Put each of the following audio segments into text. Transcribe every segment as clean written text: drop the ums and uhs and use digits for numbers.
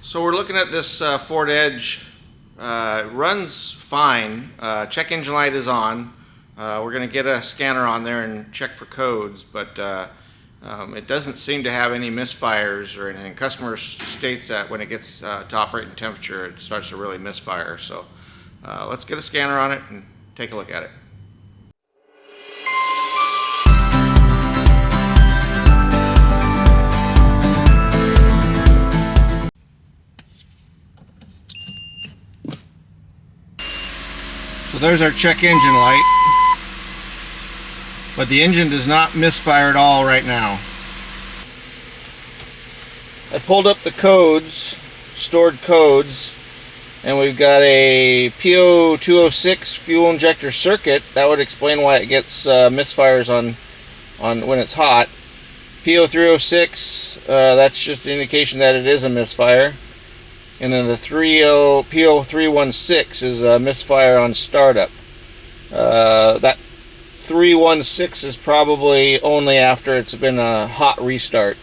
So we're looking at this Ford Edge. Runs fine. Check engine light is on. We're going to get a scanner on there and check for codes, but it doesn't seem to have any misfires or anything. Customer states that when it gets to operating temperature, it starts to really misfire. So let's get a scanner on it and take a look at it. So there's our check engine light, but the engine does not misfire at all right now. I pulled up the codes, stored codes, and we've got a P0206 fuel injector circuit. That would explain why it gets misfires on when it's hot. P0306, that's just an indication that it is a misfire. And then the P0316 is a misfire on startup. That 316 is probably only after it's been a hot restart.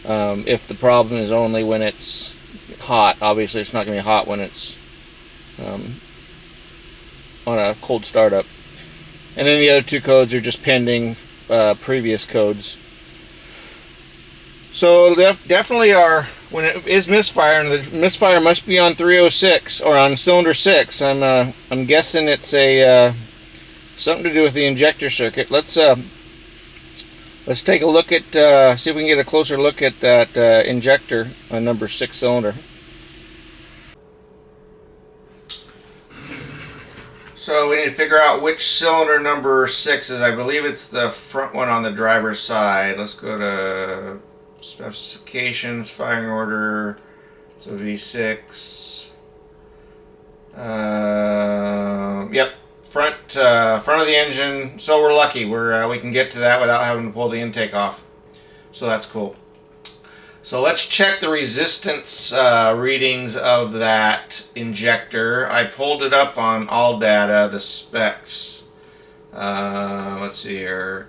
If the problem is only when it's hot, obviously it's not going to be hot when it's on a cold startup. And then the other two codes are just pending previous codes. So definitely when it is misfiring, the misfire must be on 306 or on cylinder 6. I'm guessing it's a something to do with the injector circuit. Let's take a look at see if we can get a closer look at that injector on number 6 cylinder. So we need to figure out which cylinder number 6 is. I believe it's the front one on the driver's side. Let's go to specifications, firing order, so V6. Yep, front of the engine. So we're lucky. We can get to that without having to pull the intake off. So that's cool. So let's check the resistance readings of that injector. I pulled it up on all data, the specs. Let's see here.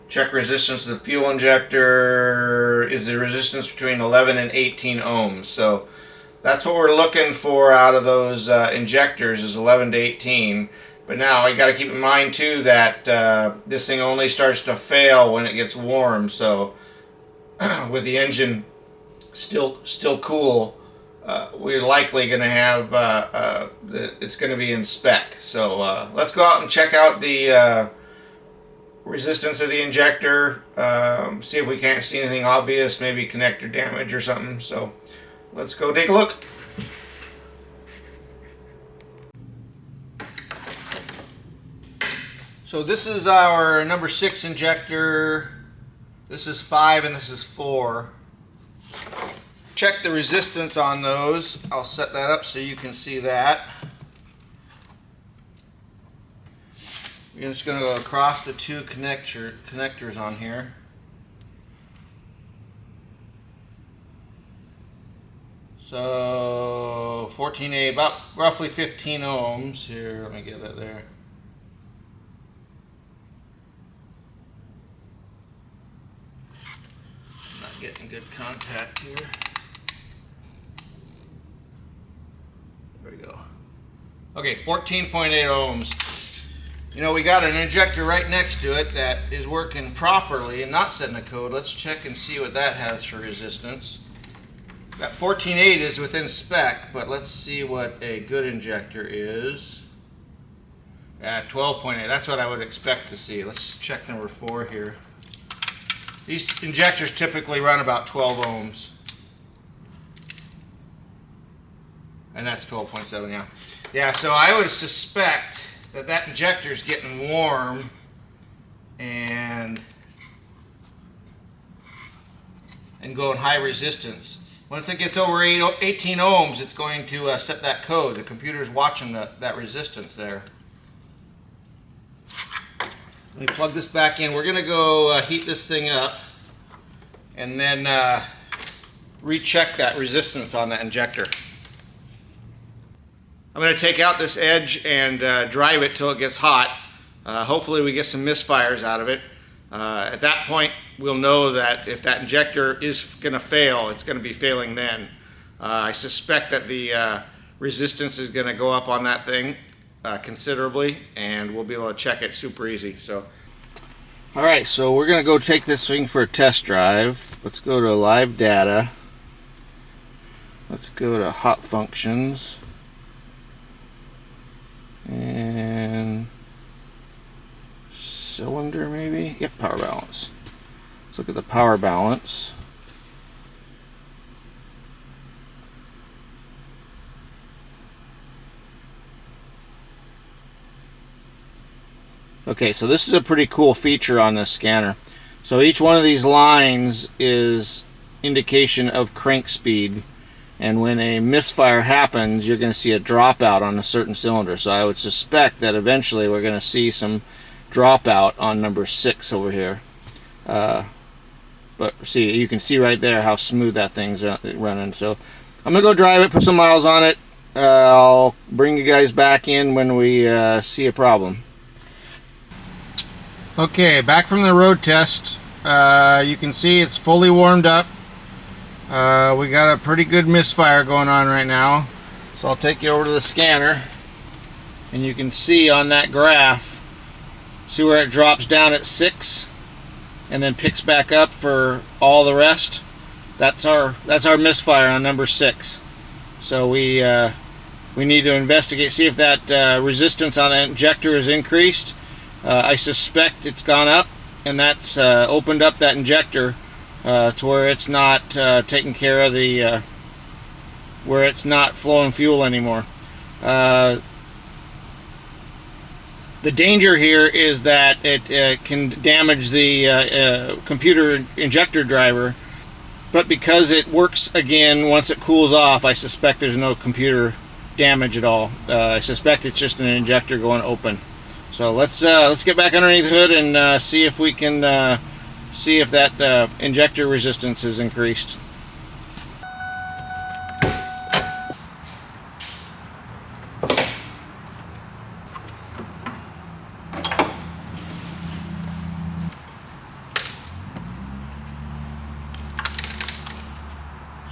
Check resistance of the fuel injector is the resistance between 11 and 18 ohms. So that's what we're looking for out of those injectors, is 11 to 18. But now you got to keep in mind too that this thing only starts to fail when it gets warm. So with the engine still cool, we're likely going to have it's going to be in spec. So let's go out and check out the resistance of the injector, see if we can't see anything obvious, maybe connector damage or something. So let's go take a look. So this is our number 6 injector. This is 5 and this is 4. Check the resistance on those. I'll set that up so you can see that. We're just going to go across the two connectors on here. So 14A, about roughly 15 ohms. Here, let me get that there. I'm not getting good contact here. There we go. Okay, 14.8 ohms. You know, we got an injector right next to it that is working properly and not setting a code. Let's check and see what that has for resistance. That 14.8 is within spec, but let's see what a good injector is. At 12.8, that's what I would expect to see. Let's check number 4 here. These injectors typically run about 12 ohms. And that's 12.7, yeah. Yeah, so I would suspect that injector is getting warm and going high resistance. Once it gets over 18 ohms, it's going to set that code. The computer's watching that resistance there. Let me plug this back in. We're going to go heat this thing up and then recheck that resistance on that injector. I'm going to take out this edge and drive it till it gets hot. Hopefully we get some misfires out of it. At that point we'll know that if that injector is going to fail, it's going to be failing then. I suspect that the resistance is going to go up on that thing considerably, and we'll be able to check it super easy. So, all right, so we're going to go take this thing for a test drive. Let's go to live data. Let's go to hot functions and cylinder maybe. Yep, power balance. Let's look at the power balance. Okay, so this is a pretty cool feature on this scanner. So each one of these lines is indication of crank speed, and when a misfire happens, you're going to see a dropout on a certain cylinder. So I would suspect that eventually we're going to see some dropout on number 6 over here. But see, you can see right there how smooth that thing's running. So I'm going to go drive it, put some miles on it. I'll bring you guys back in when we see a problem. Okay, back from the road test. You can see it's fully warmed up. We got a pretty good misfire going on right now. So I'll take you over to the scanner, and you can see on that graph, see where it drops down at 6 and then picks back up for all the rest. That's our misfire on number 6. So we need to investigate, see if that resistance on the injector is increased. I suspect it's gone up, and that's opened up that injector to where it's not taking care of the where it's not flowing fuel anymore. The danger here is that it can damage the computer injector driver, but because it works again once it cools off, I suspect there's no computer damage at all. I suspect it's just an injector going open. So let's get back underneath the hood and see if we can see if that injector resistance is increased.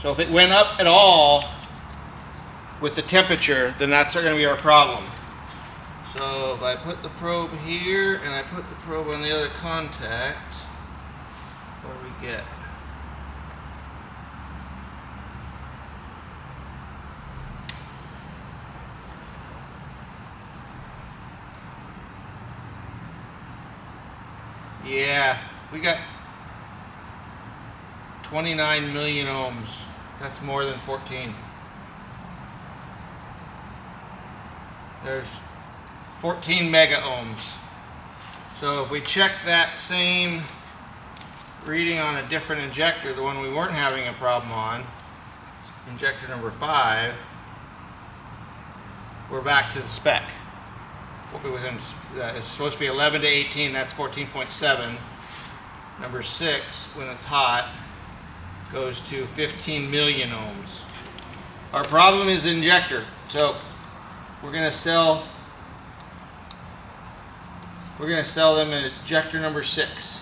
So if it went up at all with the temperature, then that's going to be our problem. So if I put the probe here and I put the probe on the other contact, what do we get? Yeah, we got 29 million ohms. That's more than 14. There's 14 mega ohms. So if we check that same reading on a different injector, the one we weren't having a problem on, injector number 5, we're back to the spec. It's supposed to be 11 to 18, that's 14.7. Number 6, when it's hot, goes to 15 million ohms. Our problem is the injector. So we're going to sell them an injector number 6.